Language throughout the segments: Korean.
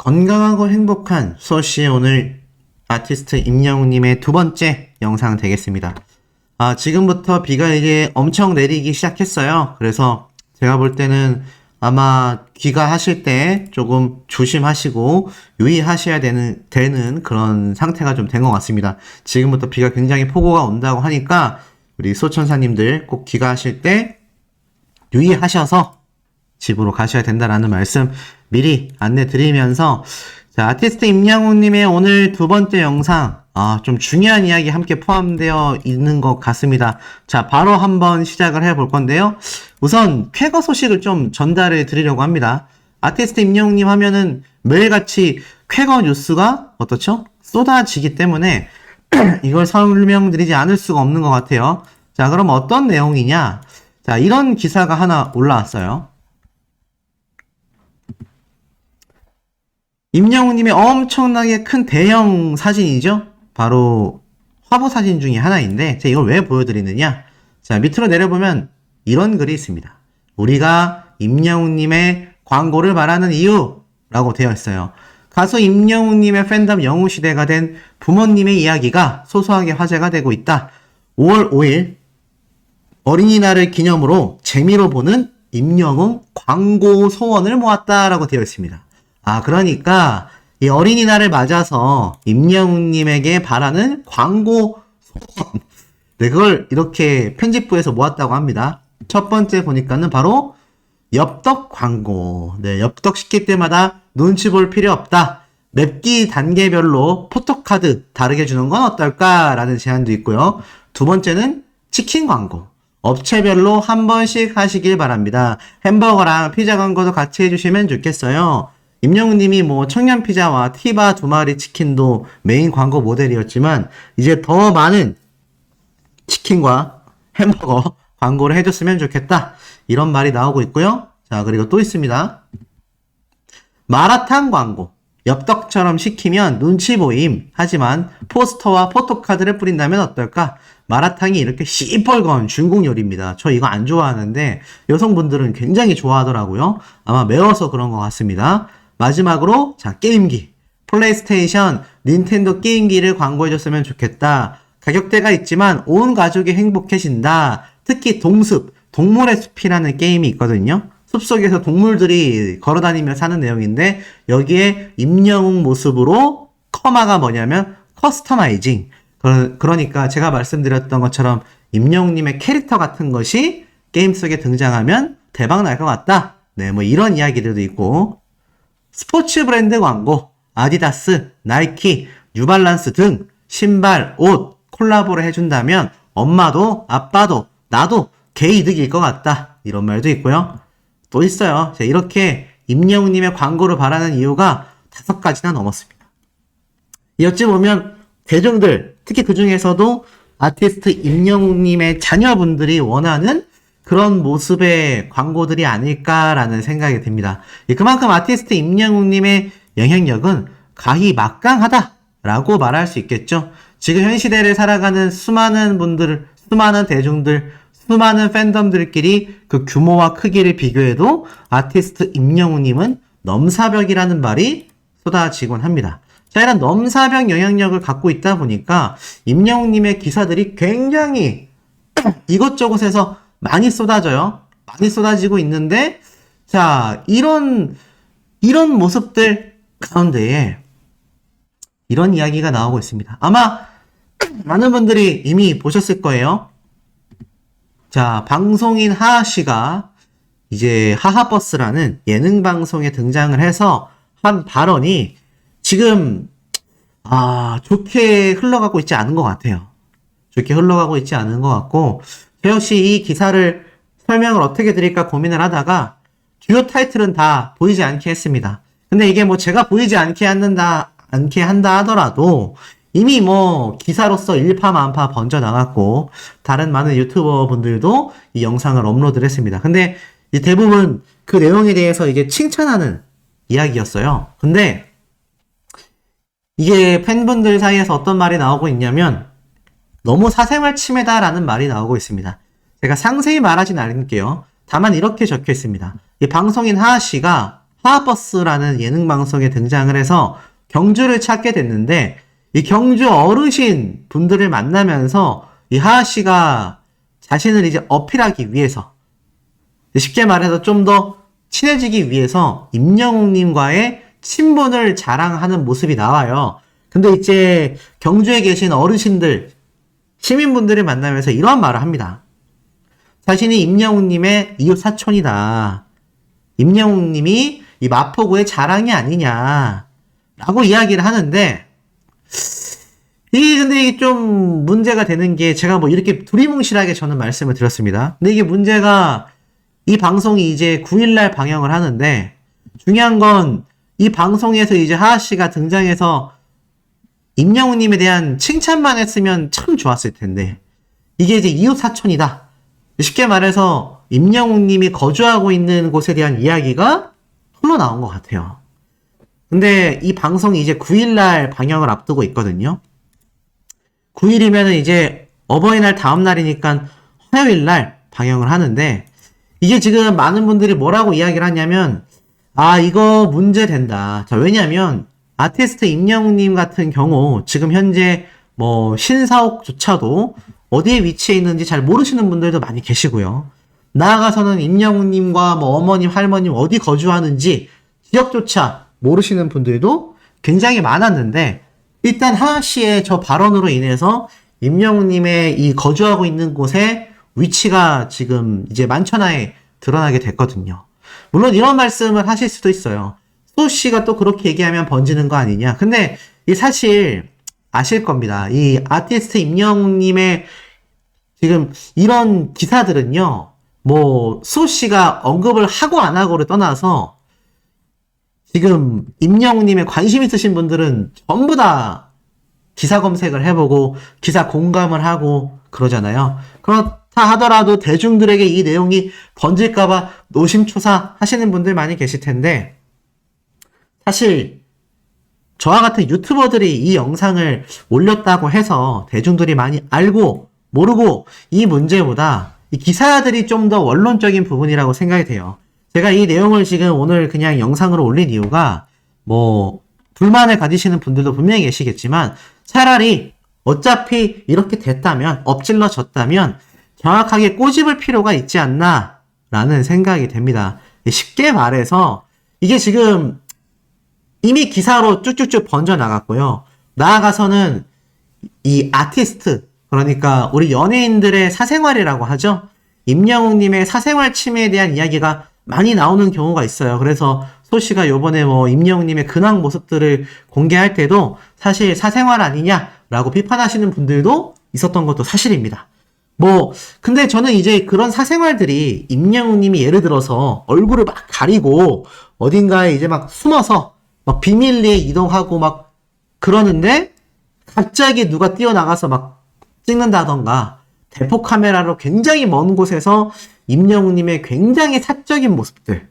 건강하고 행복한 수호씨의 오늘 아티스트 임영웅님의 두 번째 영상 되겠습니다. 지금부터 비가 이제 엄청 내리기 시작했어요. 그래서 제가 볼 때는 아마 귀가하실 때 조금 조심하시고 유의하셔야 되는 그런 상태가 좀 된 것 같습니다. 지금부터 비가 굉장히 폭우가 온다고 하니까 우리 소천사님들 꼭 귀가하실 때 유의하셔서 집으로 가셔야 된다라는 말씀 미리 안내 드리면서, 자, 아티스트 임영웅님의 오늘 두 번째 영상, 좀 중요한 이야기 함께 포함되어 있는 것 같습니다. 자, 바로 한번 시작을 해볼 건데요. 우선 쾌거 소식을 좀 전달해 드리려고 합니다. 아티스트 임영웅님 하면은 매일같이 쾌거 뉴스가 어떻죠? 쏟아지기 때문에 이걸 설명드리지 않을 수가 없는 것 같아요. 자, 그럼 어떤 내용이냐? 자, 이런 기사가 하나 올라왔어요. 임영웅님의 엄청나게 큰 대형 사진이죠? 바로 화보 사진 중에 하나인데, 제가 이걸 왜 보여드리느냐? 자, 밑으로 내려보면 이런 글이 있습니다. 우리가 임영웅님의 광고를 말하는 이유라고 되어 있어요. 가수 임영웅님의 팬덤 영웅시대가 된 부모님의 이야기가 소소하게 화제가 되고 있다. 5월 5일 어린이날을 기념으로 재미로 보는 임영웅 광고 소원을 모았다라고 되어 있습니다. 그러니까 이 어린이날을 맞아서 임영웅님에게 바라는 광고 소원, 네, 그걸 이렇게 편집부에서 모았다고 합니다. 첫 번째 보니까는 바로 엽떡 광고. 네, 엽떡 시킬 때마다 눈치 볼 필요 없다. 맵기 단계별로 포토카드 다르게 주는 건 어떨까라는 제안도 있고요. 두 번째는 치킨 광고. 업체별로 한 번씩 하시길 바랍니다. 햄버거랑 피자 광고도 같이 해주시면 좋겠어요. 임영웅님이 청양 피자와 티바 2마리 치킨도 메인 광고 모델이었지만 이제 더 많은 치킨과 햄버거 광고를 해줬으면 좋겠다. 이런 말이 나오고 있고요. 자, 그리고 또 있습니다. 마라탕 광고. 엽떡처럼 시키면 눈치 보임. 하지만 포스터와 포토카드를 뿌린다면 어떨까? 마라탕이 이렇게 시뻘건 중국 요리입니다. 저 이거 안 좋아하는데 여성분들은 굉장히 좋아하더라고요. 아마 매워서 그런 것 같습니다. 마지막으로, 자, 게임기. 플레이스테이션, 닌텐도 게임기를 광고해줬으면 좋겠다. 가격대가 있지만 온 가족이 행복해진다. 특히 동숲, 동물의 숲이라는 게임이 있거든요. 숲속에서 동물들이 걸어다니며 사는 내용인데 여기에 임영웅 모습으로 커마가 뭐냐면 커스터마이징. 그러니까 제가 말씀드렸던 것처럼 임영웅님의 캐릭터 같은 것이 게임 속에 등장하면 대박 날 것 같다. 네, 이런 이야기들도 있고, 스포츠 브랜드 광고, 아디다스, 나이키, 뉴발란스 등 신발, 옷 콜라보를 해준다면 엄마도 아빠도 나도 개이득일 것 같다. 이런 말도 있고요. 또 있어요. 자, 이렇게 임영웅님의 광고를 바라는 이유가 5가지나 넘었습니다. 어찌 보면 대중들, 특히 그 중에서도 아티스트 임영웅님의 자녀분들이 원하는 그런 모습의 광고들이 아닐까라는 생각이 듭니다. 그만큼 아티스트 임영웅님의 영향력은 가히 막강하다라고 말할 수 있겠죠. 지금 현 시대를 살아가는 수많은 분들, 수많은 대중들, 수많은 팬덤들끼리 그 규모와 크기를 비교해도 아티스트 임영웅님은 넘사벽이라는 말이 쏟아지곤 합니다. 자, 이런 넘사벽 영향력을 갖고 있다 보니까 임영웅님의 기사들이 굉장히 이곳저곳에서 많이 쏟아져요. 많이 쏟아지고 있는데, 자, 이런 모습들 가운데에 이런 이야기가 나오고 있습니다. 아마 많은 분들이 이미 보셨을 거예요. 자, 방송인 하하씨가 이제 하하버스라는 예능 방송에 등장을 해서 한 발언이 지금 좋게 흘러가고 있지 않은 것 같아요. 좋게 흘러가고 있지 않은 것 같고, 저 역시 이 기사를 설명을 어떻게 드릴까 고민을 하다가 주요 타이틀은 다 보이지 않게 했습니다. 근데 이게 제가 보이지 않게 한다 하더라도 이미 기사로서 일파만파 번져 나갔고 다른 많은 유튜버 분들도 이 영상을 업로드를 했습니다. 근데 대부분 그 내용에 대해서 이게 칭찬하는 이야기였어요. 근데 이게 팬분들 사이에서 어떤 말이 나오고 있냐면 너무 사생활 침해다라는 말이 나오고 있습니다. 제가 상세히 말하진 않을게요. 다만 이렇게 적혀 있습니다. 이 방송인 하하씨가 화버스라는 예능 방송에 등장을 해서 경주를 찾게 됐는데 이 경주 어르신 분들을 만나면서 이 하하 씨가 자신을 이제 어필하기 위해서 쉽게 말해서 좀 더 친해지기 위해서 임영웅님과의 친분을 자랑하는 모습이 나와요. 근데 이제 경주에 계신 어르신들, 시민분들을 만나면서 이런 말을 합니다. 자신이 임영웅님의 이웃 사촌이다. 임영웅님이 이 마포구의 자랑이 아니냐 라고 이야기를 하는데 근데 이게 좀 문제가 되는 게 제가 뭐 이렇게 두리뭉실하게 저는 말씀을 드렸습니다. 근데 이게 문제가 이 방송이 이제 9일날 방영을 하는데 중요한 건 이 방송에서 이제 하하 씨가 등장해서 임영웅님에 대한 칭찬만 했으면 참 좋았을 텐데 이게 이제 이웃 사촌이다. 쉽게 말해서 임영웅님이 거주하고 있는 곳에 대한 이야기가 흘러나온 것 같아요. 근데 이 방송이 이제 9일날 방영을 앞두고 있거든요. 9일이면은 이제 어버이날 다음 날이니까 화요일날 방영을 하는데 이게 지금 많은 분들이 뭐라고 이야기를 하냐면 이거 문제된다. 자, 왜냐면 아티스트 임영웅님 같은 경우 지금 현재 뭐 신사옥조차도 어디에 위치해 있는지 잘 모르시는 분들도 많이 계시고요. 나아가서는 임영웅님과 뭐 어머님, 할머님 어디 거주하는지 지역조차 모르시는 분들도 굉장히 많았는데 일단 하하 씨의 저 발언으로 인해서 임영웅님의 이 거주하고 있는 곳의 위치가 지금 이제 만천하에 드러나게 됐거든요. 물론 이런 말씀을 하실 수도 있어요. 소 씨가 또 그렇게 얘기하면 번지는 거 아니냐. 근데 이 사실 아실 겁니다. 이 아티스트 임영웅님의 지금 이런 기사들은요. 뭐 소 씨가 언급을 하고 안 하고를 떠나서 지금 임영웅님에 관심 있으신 분들은 전부 다 기사 검색을 해보고 기사 공감을 하고 그러잖아요. 그렇다 하더라도 대중들에게 이 내용이 번질까봐 노심초사 하시는 분들 많이 계실 텐데 사실 저와 같은 유튜버들이 이 영상을 올렸다고 해서 대중들이 많이 알고 모르고 이 문제보다 이 기사들이 좀 더 원론적인 부분이라고 생각이 돼요. 제가 이 내용을 지금 오늘 그냥 영상으로 올린 이유가 뭐 불만을 가지시는 분들도 분명히 계시겠지만 차라리 어차피 이렇게 됐다면 엎질러졌다면 정확하게 꼬집을 필요가 있지 않나 라는 생각이 됩니다. 쉽게 말해서 이게 지금 이미 기사로 쭉쭉쭉 번져나갔고요. 나아가서는 이 아티스트 그러니까 우리 연예인들의 사생활이라고 하죠. 임영웅님의 사생활 침해에 대한 이야기가 많이 나오는 경우가 있어요. 그래서 소씨가 요번에 뭐 임영웅님의 근황 모습들을 공개할 때도 사실 사생활 아니냐라고 비판하시는 분들도 있었던 것도 사실입니다. 근데 저는 이제 그런 사생활들이 임영웅님이 예를 들어서 얼굴을 막 가리고 어딘가에 이제 막 숨어서 막 비밀리에 이동하고 막 그러는데 갑자기 누가 뛰어나가서 막 찍는다던가 대포 카메라로 굉장히 먼 곳에서 임영웅님의 굉장히 사적인 모습들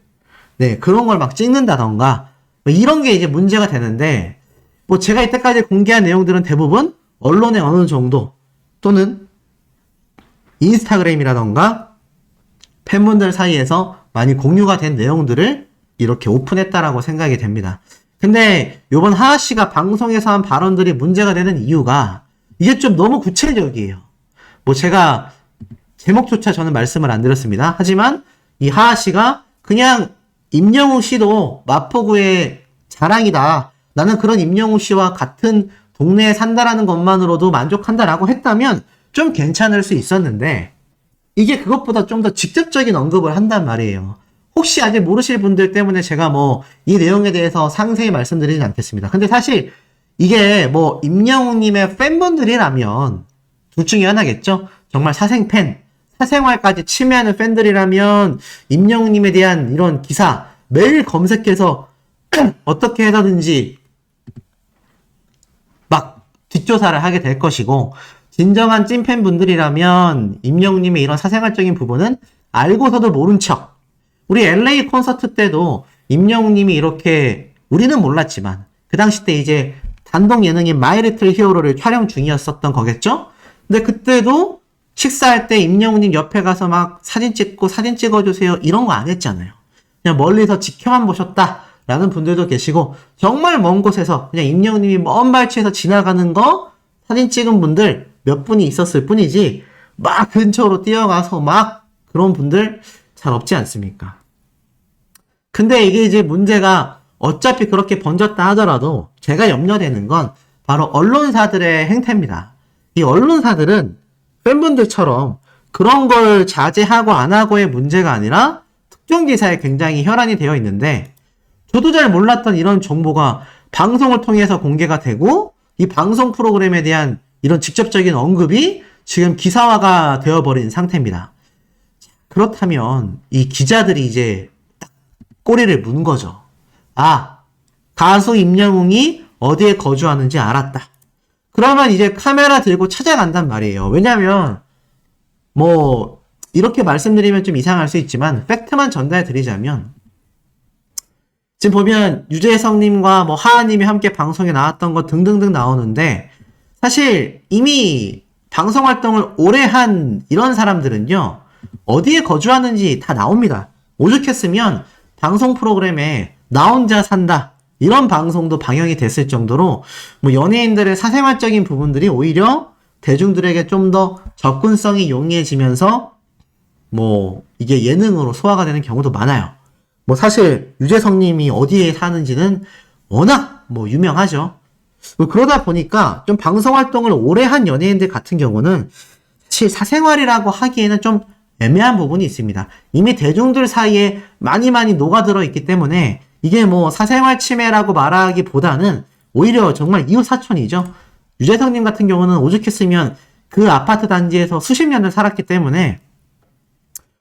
그런 걸 막 찍는다던가 이런 게 이제 문제가 되는데 제가 이때까지 공개한 내용들은 대부분 언론의 어느 정도 또는 인스타그램이라던가 팬분들 사이에서 많이 공유가 된 내용들을 이렇게 오픈했다라고 생각이 됩니다. 근데 요번 하하 씨가 방송에서 한 발언들이 문제가 되는 이유가 이게 좀 너무 구체적이에요. 제가 제목조차 저는 말씀을 안 드렸습니다. 하지만 이 하하 씨가 그냥 임영웅 씨도 마포구의 자랑이다. 나는 그런 임영웅 씨와 같은 동네에 산다라는 것만으로도 만족한다라고 했다면 좀 괜찮을 수 있었는데 이게 그것보다 좀 더 직접적인 언급을 한단 말이에요. 혹시 아직 모르실 분들 때문에 제가 이 내용에 대해서 상세히 말씀드리진 않겠습니다. 근데 사실 이게 임영웅님의 팬분들이라면 둘 중에 하나겠죠? 정말 사생팬, 사생활까지 침해하는 팬들이라면 임영웅님에 대한 이런 기사 매일 검색해서 어떻게 해서든지 막 뒷조사를 하게 될 것이고 진정한 찐팬분들이라면 임영웅님의 이런 사생활적인 부분은 알고서도 모른 척 우리 LA 콘서트 때도 임영웅님이 이렇게 우리는 몰랐지만 그 당시 때 이제 단독 예능인 마이 리틀 히어로를 촬영 중이었었던 거겠죠? 근데 그때도 식사할 때 임영웅님 옆에 가서 막 사진 찍고 사진 찍어주세요 이런 거 안 했잖아요. 그냥 멀리서 지켜만 보셨다 라는 분들도 계시고, 정말 먼 곳에서 그냥 임영웅님이 먼 발치에서 지나가는 거 사진 찍은 분들 몇 분이 있었을 뿐이지, 막 근처로 뛰어가서 막 그런 분들 잘 없지 않습니까? 근데 이게 이제 문제가 어차피 그렇게 번졌다 하더라도 제가 염려되는 건 바로 언론사들의 행태입니다. 이 언론사들은 팬분들처럼 그런 걸 자제하고 안 하고의 문제가 아니라 특정 기사에 굉장히 혈안이 되어 있는데, 저도 잘 몰랐던 이런 정보가 방송을 통해서 공개가 되고, 이 방송 프로그램에 대한 이런 직접적인 언급이 지금 기사화가 되어버린 상태입니다. 그렇다면 이 기자들이 이제 딱 꼬리를 문 거죠. 아, 가수 임영웅이 어디에 거주하는지 알았다. 그러면 이제 카메라 들고 찾아간단 말이에요. 왜냐면 뭐 이렇게 말씀드리면 좀 이상할 수 있지만 팩트만 전달해 드리자면, 지금 보면 유재석님과 뭐 하하님이 함께 방송에 나왔던 거 등등등 나오는데, 사실 이미 방송 활동을 오래 한 이런 사람들은요, 어디에 거주하는지 다 나옵니다. 오죽했으면 방송 프로그램에 나 혼자 산다 이런 방송도 방영이 됐을 정도로, 뭐 연예인들의 사생활적인 부분들이 오히려 대중들에게 좀 더 접근성이 용이해지면서 뭐 이게 예능으로 소화가 되는 경우도 많아요. 뭐 사실 유재석님이 어디에 사는지는 워낙 뭐 유명하죠. 뭐 그러다 보니까 좀 방송 활동을 오래 한 연예인들 같은 경우는 사실 사생활이라고 하기에는 좀 애매한 부분이 있습니다. 이미 대중들 사이에 많이 녹아들어 있기 때문에 이게 뭐 사생활 침해라고 말하기보다는 오히려 정말 이웃 사촌이죠. 유재석님 같은 경우는 오죽했으면 그 아파트 단지에서 수십 년을 살았기 때문에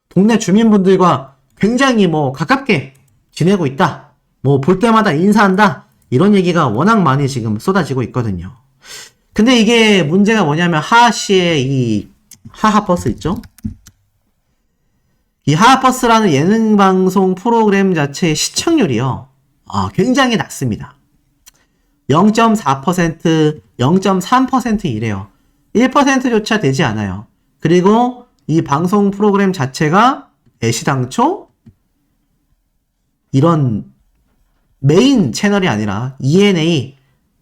동네 주민분들과 굉장히 뭐 가깝게 지내고 있다, 뭐 볼 때마다 인사한다, 이런 얘기가 워낙 많이 지금 쏟아지고 있거든요. 근데 이게 문제가 뭐냐면 하하씨의 이 하하버스 있죠? 이 하하버스라는 예능방송 프로그램 자체의 시청률이요, 굉장히 낮습니다. 0.4%, 0.3% 이래요. 1%조차 되지 않아요. 그리고 이 방송 프로그램 자체가 애시당초 이런 메인 채널이 아니라 ENA,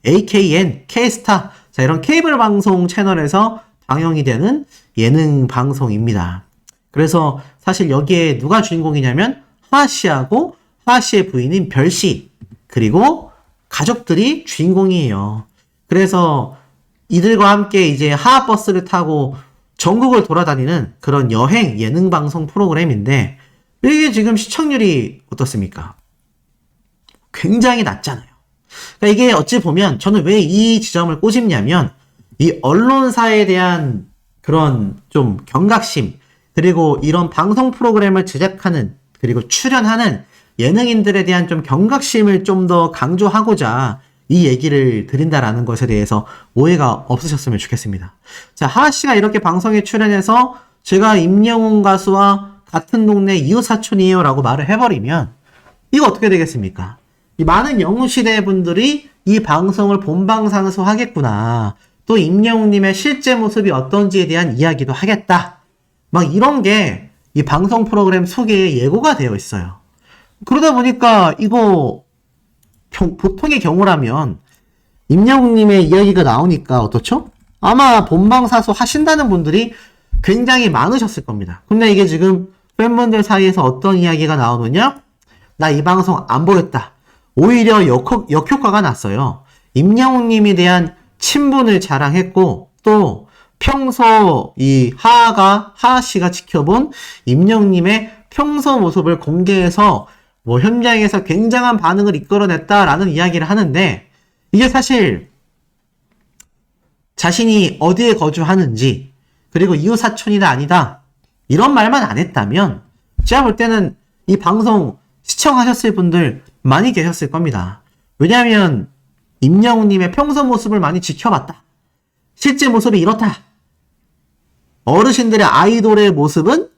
AKN, K스타, 자 이런 케이블 방송 채널에서 방영이 되는 예능 방송입니다. 그래서 사실 여기에 누가 주인공이냐면 하하씨하고 하하씨의 부인인 별씨, 그리고 가족들이 주인공이에요. 그래서 이들과 함께 이제 하하버스를 타고 전국을 돌아다니는 그런 여행 예능 방송 프로그램인데, 이게 지금 시청률이 어떻습니까? 굉장히 낮잖아요. 그러니까 이게 어찌 보면 저는 왜 이 지점을 꼬집냐면, 이 언론사에 대한 그런 좀 경각심, 그리고 이런 방송 프로그램을 제작하는 그리고 출연하는 예능인들에 대한 좀 경각심을 좀 더 강조하고자 이 얘기를 드린다라는 것에 대해서 오해가 없으셨으면 좋겠습니다. 자, 하하씨가 이렇게 방송에 출연해서 제가 임영웅 가수와 같은 동네 이웃 사촌이에요 라고 말을 해버리면 이거 어떻게 되겠습니까? 이 많은 영웅시대 분들이 이 방송을 본방사수 하겠구나, 또 임영웅님의 실제 모습이 어떤지에 대한 이야기도 하겠다, 막 이런 게 이 방송 프로그램 소개에 예고가 되어 있어요. 그러다 보니까 이거 보통의 경우라면 임영웅님의 이야기가 나오니까 어떻죠? 아마 본방사수 하신다는 분들이 굉장히 많으셨을 겁니다. 근데 이게 지금 팬분들 사이에서 어떤 이야기가 나오느냐? 나 이 방송 안 보겠다. 오히려 역효과가 났어요. 임영웅님에 대한 친분을 자랑했고, 또 평소 이 하하씨가 지켜본 임영웅님의 평소 모습을 공개해서 뭐 현장에서 굉장한 반응을 이끌어냈다라는 이야기를 하는데, 이게 사실 자신이 어디에 거주하는지, 그리고 이웃 사촌이다 아니다 이런 말만 안 했다면 제가 볼 때는 이 방송 시청하셨을 분들 많이 계셨을 겁니다. 왜냐하면 임영웅님의 평소 모습을 많이 지켜봤다, 실제 모습이 이렇다, 어르신들의 아이돌의 모습은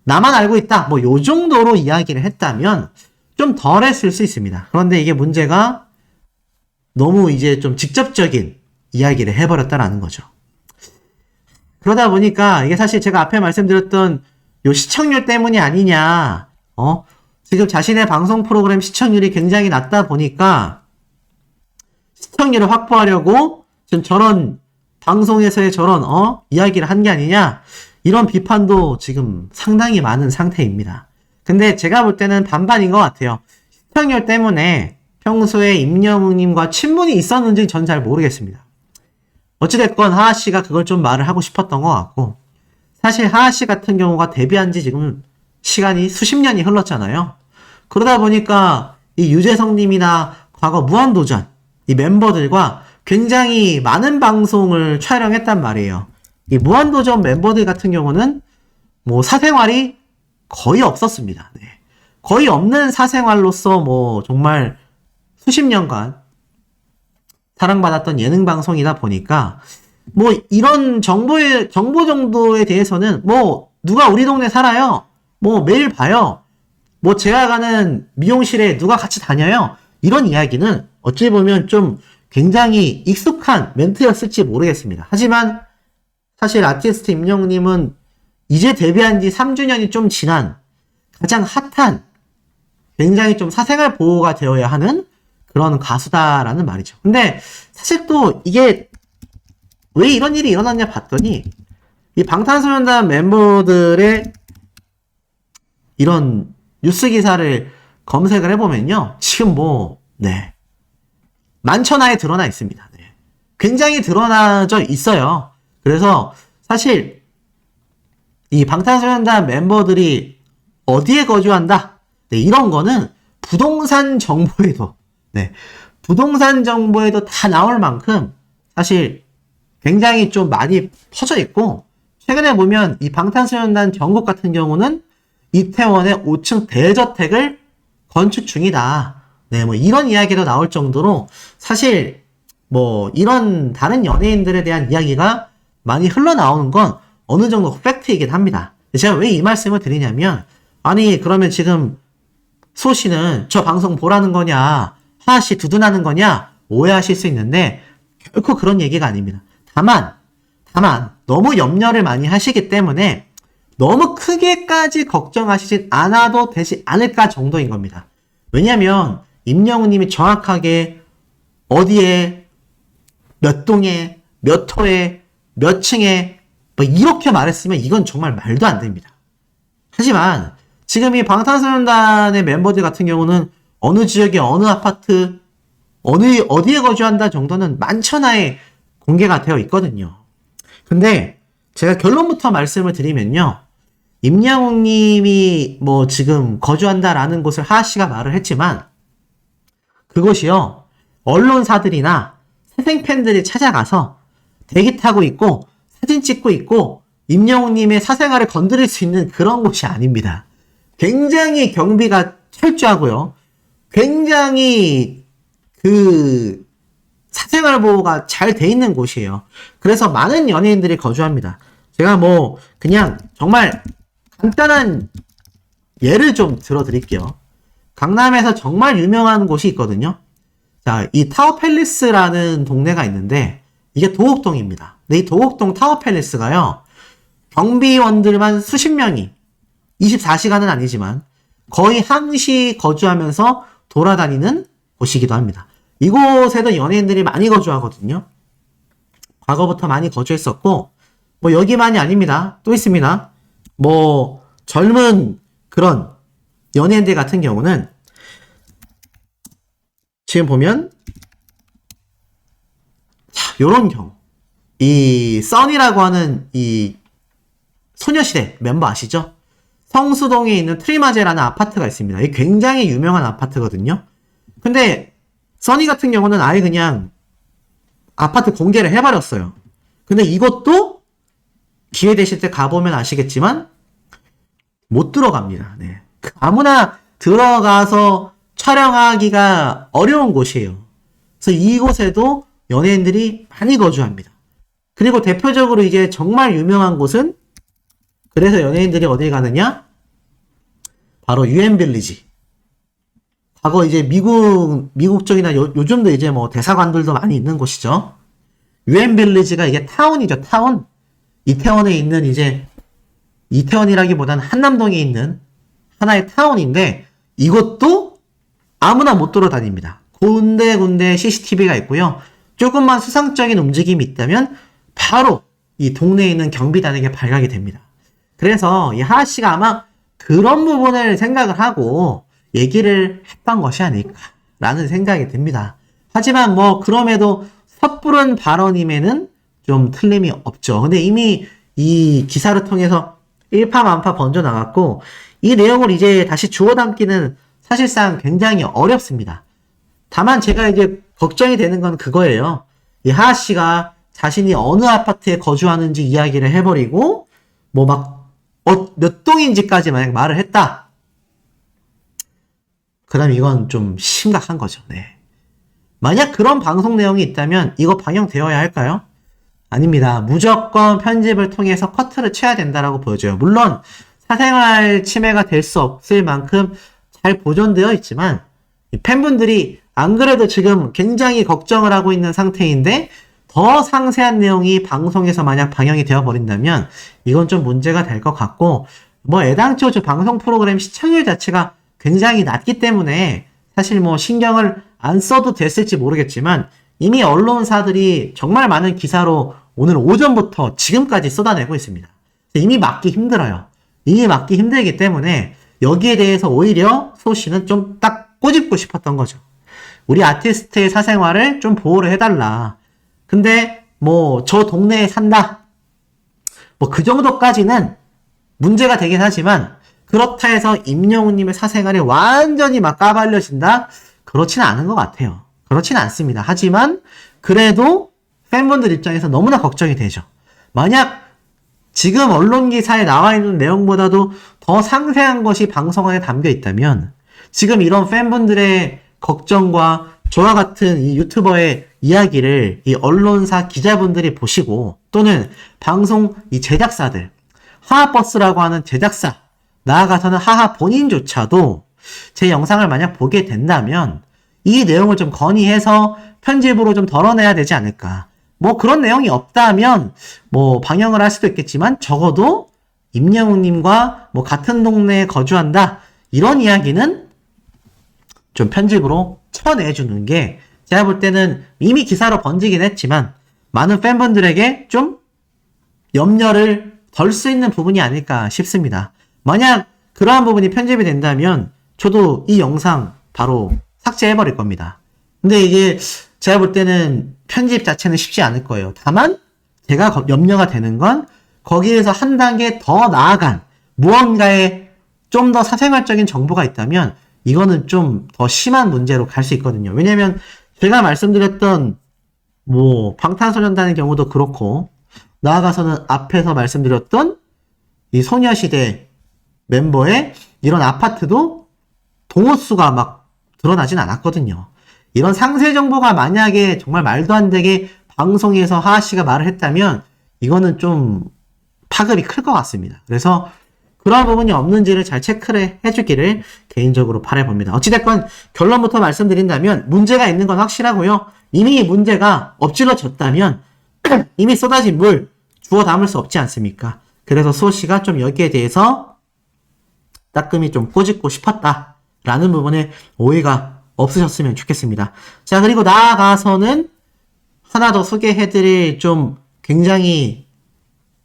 나만 알고 있다, 뭐 요 정도로 이야기를 했다면 좀 덜 했을 수 있습니다. 그런데 이게 문제가 너무 이제 좀 직접적인 이야기를 해버렸다라는 거죠. 그러다 보니까 이게 사실 제가 앞에 말씀드렸던 요 시청률 때문이 아니냐, 지금 자신의 방송 프로그램 시청률이 굉장히 낮다 보니까 시청률을 확보하려고 지금 저런 방송에서의 저런 이야기를 한 게 아니냐, 이런 비판도 지금 상당히 많은 상태입니다. 근데 제가 볼 때는 반반인 것 같아요. 시청률 때문에 평소에 임영웅님과 친분이 있었는지 전 잘 모르겠습니다. 어찌됐건 하하씨가 그걸 좀 말을 하고 싶었던 것 같고, 사실 하하씨 같은 경우가 데뷔한 지 지금 시간이 수십 년이 흘렀잖아요. 그러다 보니까 이 유재석님이나 과거 무한도전 이 멤버들과 굉장히 많은 방송을 촬영했단 말이에요. 이 무한도전 멤버들 같은 경우는 뭐 사생활이 거의 없었습니다. 네. 거의 없는 사생활로서 뭐 정말 수십 년간 사랑받았던 예능 방송이다 보니까 뭐 이런 정보 정도에 대해서는 뭐 누가 우리 동네 살아요, 뭐 매일 봐요, 뭐 제가 가는 미용실에 누가 같이 다녀요, 이런 이야기는 어찌 보면 좀 굉장히 익숙한 멘트였을지 모르겠습니다. 하지만 사실 아티스트 임영웅님은 이제 데뷔한 지 3주년이 좀 지난 가장 핫한, 굉장히 좀 사생활 보호가 되어야 하는 그런 가수다라는 말이죠. 근데 사실 또 이게 왜 이런 일이 일어났냐 봤더니 이 방탄소년단 멤버들의 이런 뉴스 기사를 검색을 해보면요, 지금 만천하에 드러나 있습니다. 네. 굉장히 드러나져 있어요. 그래서 사실 이 방탄소년단 멤버들이 어디에 거주한다, 네, 이런 거는 부동산 정보에도 다 나올 만큼 사실 굉장히 좀 많이 퍼져 있고, 최근에 보면 이 방탄소년단 정국 같은 경우는 이태원의 5층 대저택을 건축 중이다. 네, 뭐 이런 이야기도 나올 정도로 사실 뭐 이런 다른 연예인들에 대한 이야기가 많이 흘러나오는 건 어느 정도 팩트이긴 합니다. 제가 왜 이 말씀을 드리냐면, 아니 그러면 지금 수호씨는 저 방송 보라는 거냐, 하하씨 두둔하는 거냐 오해하실 수 있는데 결코 그런 얘기가 아닙니다. 다만 너무 염려를 많이 하시기 때문에 너무 크게까지 걱정하시진 않아도 되지 않을까 정도인 겁니다. 왜냐면 임영웅님이 정확하게 어디에, 몇 동에, 몇 호에, 몇 층에 뭐 이렇게 말했으면 이건 정말 말도 안 됩니다. 하지만 지금 이 방탄소년단의 멤버들 같은 경우는 어느 지역에 어느 아파트 어디에 거주한다 정도는 만천하에 공개가 되어 있거든요. 근데 제가 결론부터 말씀을 드리면요, 임영웅님이 뭐 지금 거주한다라는 곳을 하하씨가 말을 했지만 그곳이요, 언론사들이나 새생팬들이 찾아가서 대기 타고 있고 사진 찍고 있고 임영웅님의 사생활을 건드릴 수 있는 그런 곳이 아닙니다. 굉장히 경비가 철저하고요, 굉장히 사생활 보호가 잘 돼 있는 곳이에요. 그래서 많은 연예인들이 거주합니다. 제가 뭐 그냥 정말 간단한 예를 좀 들어드릴게요. 강남에서 정말 유명한 곳이 있거든요. 자, 이 타워팰리스라는 동네가 있는데 이게 도곡동입니다. 근데 이 도곡동 타워팰리스가요, 경비원들만 수십 명이 24시간은 아니지만 거의 항시 거주하면서 돌아다니는 곳이기도 합니다. 이곳에도 연예인들이 많이 거주하거든요. 과거부터 많이 거주했었고, 뭐 여기만이 아닙니다. 또 있습니다. 뭐 젊은 그런 연예인들 같은 경우는 지금 보면 요런 경우, 이 써니라고 하는 이 소녀시대 멤버 아시죠? 성수동에 있는 트리마제라는 아파트가 있습니다. 이게 굉장히 유명한 아파트거든요. 근데 써니 같은 경우는 아예 그냥 아파트 공개를 해버렸어요. 근데 이것도 기회 되실 때 가보면 아시겠지만 못 들어갑니다. 네. 아무나 들어가서 촬영하기가 어려운 곳이에요. 그래서 이곳에도 연예인들이 많이 거주합니다. 그리고 대표적으로 이제 정말 유명한 곳은, 그래서 연예인들이 어디 가느냐? 바로 유엔빌리지. 과거 이제 미국 쪽이나 요즘도 이제 뭐 대사관들도 많이 있는 곳이죠. 유엔빌리지가 이게 타운이죠, 타운. 이태원에 있는 이태원이라기보다는 한남동에 있는 하나의 타운인데, 이것도 아무나 못 돌아다닙니다. 군데군데 CCTV가 있고요. 조금만 수상적인 움직임이 있다면 바로 이 동네에 있는 경비단에게 발각이 됩니다. 그래서 이 하하 씨가 아마 그런 부분을 생각을 하고 얘기를 했던 것이 아닐까라는 생각이 듭니다. 하지만 뭐 그럼에도 섣부른 발언임에는 좀 틀림이 없죠. 근데 이미 이 기사를 통해서 일파만파 번져나갔고 이 내용을 이제 다시 주워 담기는 사실상 굉장히 어렵습니다. 다만 제가 이제 걱정이 되는 건 그거예요. 이 하하 씨가 자신이 어느 아파트에 거주하는지 이야기를 해버리고 뭐 막 몇 동인지까지 만약 말을 했다. 그럼 이건 좀 심각한 거죠. 네. 만약 그런 방송 내용이 있다면 이거 방영되어야 할까요? 아닙니다. 무조건 편집을 통해서 커트를 쳐야 된다라고 보여져요. 물론 사생활 침해가 될 수 없을 만큼 잘 보존되어 있지만 팬분들이 안 그래도 지금 굉장히 걱정을 하고 있는 상태인데 더 상세한 내용이 방송에서 만약 방영이 되어버린다면 이건 좀 문제가 될 것 같고 뭐 애당초 저 방송 프로그램 시청률 자체가 굉장히 낮기 때문에 사실 뭐 신경을 안 써도 됐을지 모르겠지만 이미 언론사들이 정말 많은 기사로 오늘 오전부터 지금까지 쏟아내고 있습니다. 이미 막기 힘들어요. 이미 막기 힘들기 때문에 여기에 대해서 오히려 소 씨는 좀 딱 꼬집고 싶었던 거죠. 우리 아티스트의 사생활을 좀 보호를 해달라. 근데 뭐 저 동네에 산다. 뭐 그 정도까지는 문제가 되긴 하지만 그렇다 해서 임영웅님의 사생활이 완전히 막 까발려진다? 그렇지는 않은 것 같아요. 그렇지는 않습니다. 하지만 그래도 팬분들 입장에서 너무나 걱정이 되죠. 만약 지금 언론 기사에 나와 있는 내용보다도 더 상세한 것이 방송 안에 담겨 있다면 지금 이런 팬분들의 걱정과 저와 같은 이 유튜버의 이야기를 이 언론사 기자분들이 보시고 또는 방송 이 제작사들 하하버스라고 하는 제작사 나아가서는 하하 본인조차도 제 영상을 만약 보게 된다면 이 내용을 좀 건의해서 편집으로 좀 덜어내야 되지 않을까. 뭐 그런 내용이 없다면 뭐 방영을 할 수도 있겠지만 적어도 임영웅님과 뭐 같은 동네에 거주한다 이런 이야기는 좀 편집으로 쳐내주는 게 제가 볼 때는 이미 기사로 번지긴 했지만 많은 팬분들에게 좀 염려를 덜 수 있는 부분이 아닐까 싶습니다. 만약 그러한 부분이 편집이 된다면 저도 이 영상 바로 삭제해버릴 겁니다. 근데 이게 제가 볼 때는 편집 자체는 쉽지 않을 거예요. 다만 제가 염려가 되는 건 거기에서 한 단계 더 나아간 무언가의 좀 더 사생활적인 정보가 있다면 이거는 좀 더 심한 문제로 갈 수 있거든요. 왜냐면 제가 말씀드렸던 뭐 방탄소년단의 경우도 그렇고 나아가서는 앞에서 말씀드렸던 이 소녀시대 멤버의 이런 아파트도 동호수가 막 드러나진 않았거든요. 이런 상세 정보가 만약에 정말 말도 안 되게 방송에서 하하 씨가 말을 했다면 이거는 좀 파급이 클 것 같습니다. 그래서 그런 부분이 없는지를 잘 체크를 해주기를 개인적으로 바라봅니다. 어찌됐건 결론부터 말씀드린다면 문제가 있는 건 확실하고요. 이미 문제가 엎질러졌다면 이미 쏟아진 물 주워 담을 수 없지 않습니까? 그래서 수호 씨가 좀 여기에 대해서 따끔히 좀 꼬집고 싶었다라는 부분에 오해가 없으셨으면 좋겠습니다. 자, 그리고 나아가서는 하나 더 소개해드릴 좀 굉장히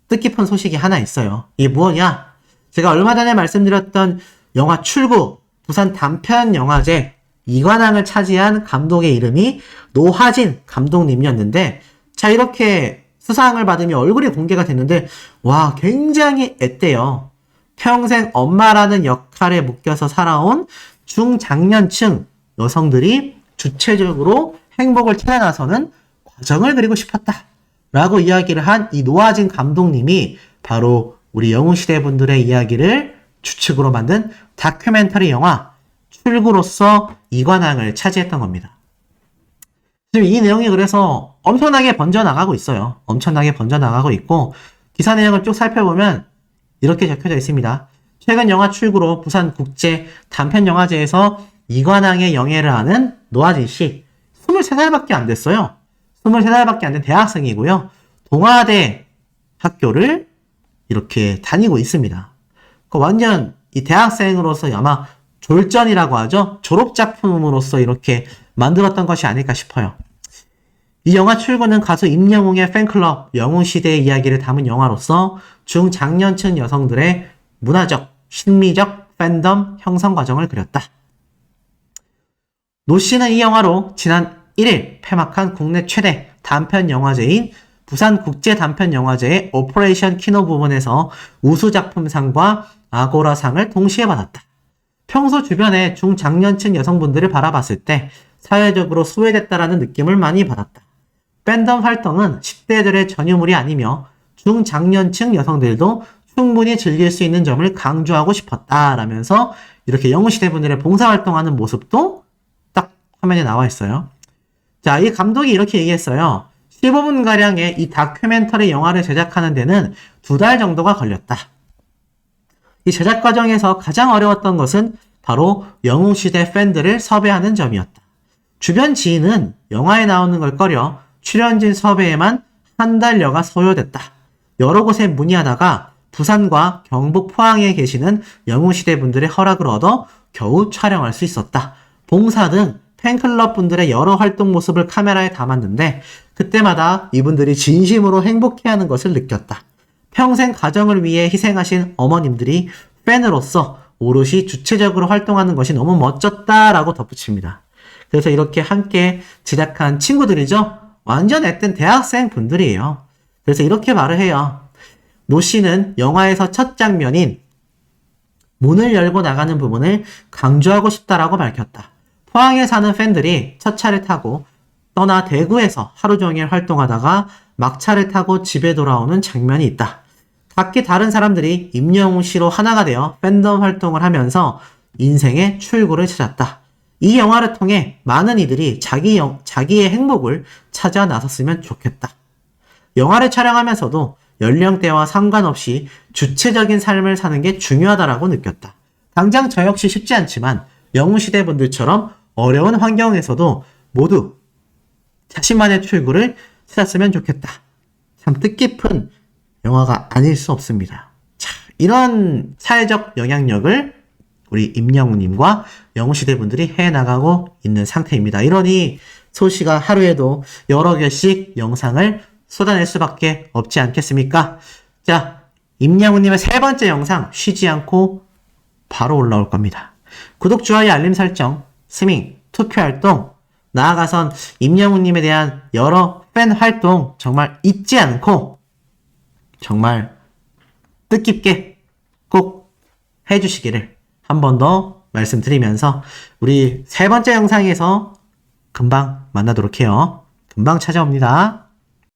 뜻깊은 소식이 하나 있어요. 이게 뭐냐? 제가 얼마 전에 말씀드렸던 영화 출구, 부산 단편영화제 이관왕을 차지한 감독의 이름이 노하진 감독님이었는데, 자, 이렇게 수상을 받으며 얼굴이 공개가 됐는데, 와, 굉장히 앳돼요. 평생 엄마라는 역할에 묶여서 살아온 중장년층 여성들이 주체적으로 행복을 찾아 나서는 과정을 그리고 싶었다 라고 이야기를 한 이 노하진 감독님이 바로 우리 영웅시대 분들의 이야기를 주축으로 만든 다큐멘터리 영화 출구로서 이관왕을 차지했던 겁니다. 지금 이 내용이 그래서 엄청나게 번져나가고 있어요. 엄청나게 번져나가고 있고 기사 내용을 쭉 살펴보면 이렇게 적혀져 있습니다. 최근 영화 출구로 부산국제 단편영화제에서 이관왕의 영예를 아는 노하진 씨 23살밖에 안 됐어요. 23살밖에 안 된 대학생이고요. 동아대 학교를 이렇게 다니고 있습니다. 완전 이 대학생으로서 아마 졸전이라고 하죠. 졸업작품으로서 이렇게 만들었던 것이 아닐까 싶어요. 이 영화 출고는 가수 임영웅의 팬클럽, 영웅시대의 이야기를 담은 영화로서 중장년층 여성들의 문화적, 심리적 팬덤 형성 과정을 그렸다. 노 씨는 이 영화로 지난 1일 폐막한 국내 최대 단편 영화제인 부산국제단편영화제의 오퍼레이션 키노 부문에서 우수작품상과 아고라상을 동시에 받았다. 평소 주변의 중장년층 여성분들을 바라봤을 때 사회적으로 소외됐다라는 느낌을 많이 받았다. 팬덤 활동은 10대들의 전유물이 아니며 중장년층 여성들도 충분히 즐길 수 있는 점을 강조하고 싶었다 라면서 이렇게 영웅시대 분들의 봉사활동하는 모습도 딱 화면에 나와 있어요. 자, 이 감독이 이렇게 얘기했어요. 15분가량의 이 다큐멘터리 영화를 제작하는 데는 2달 정도가 걸렸다. 이 제작 과정에서 가장 어려웠던 것은 바로 영웅시대 팬들을 섭외하는 점이었다. 주변 지인은 영화에 나오는 걸 꺼려 출연진 섭외에만 한 달여가 소요됐다. 여러 곳에 문의하다가 부산과 경북 포항에 계시는 영웅시대 분들의 허락을 얻어 겨우 촬영할 수 있었다. 봉사 등 팬클럽 분들의 여러 활동 모습을 카메라에 담았는데 그때마다 이분들이 진심으로 행복해하는 것을 느꼈다. 평생 가정을 위해 희생하신 어머님들이 팬으로서 오롯이 주체적으로 활동하는 것이 너무 멋졌다라고 덧붙입니다. 그래서 이렇게 함께 제작한 친구들이죠. 완전 앳된 대학생 분들이에요. 그래서 이렇게 말을 해요. 노 씨는 영화에서 첫 장면인 문을 열고 나가는 부분을 강조하고 싶다라고 밝혔다. 포항에 사는 팬들이 첫 차를 타고 떠나 대구에서 하루 종일 활동하다가 막차를 타고 집에 돌아오는 장면이 있다. 각기 다른 사람들이 임영웅 씨로 하나가 되어 팬덤 활동을 하면서 인생의 출구를 찾았다. 이 영화를 통해 많은 이들이 자기의 행복을 찾아 나섰으면 좋겠다. 영화를 촬영하면서도 연령대와 상관없이 주체적인 삶을 사는 게 중요하다라고 느꼈다. 당장 저 역시 쉽지 않지만 영웅시대 분들처럼 어려운 환경에서도 모두 자신만의 출구를 찾았으면 좋겠다. 참 뜻깊은 영화가 아닐 수 없습니다. 자, 이런 사회적 영향력을 우리 임영웅님과 영웅시대 분들이 해나가고 있는 상태입니다. 이러니 소씨가 하루에도 여러 개씩 영상을 쏟아낼 수밖에 없지 않겠습니까? 자, 임영웅님의 3번째 영상 쉬지 않고 바로 올라올 겁니다. 구독, 좋아요, 알림 설정, 스밍, 투표 활동, 나아가선 임영웅님에 대한 여러 팬 활동 정말 잊지 않고 정말 뜻깊게 꼭 해주시기를 한 번 더 말씀드리면서 우리 3번째 영상에서 금방 만나도록 해요. 금방 찾아옵니다.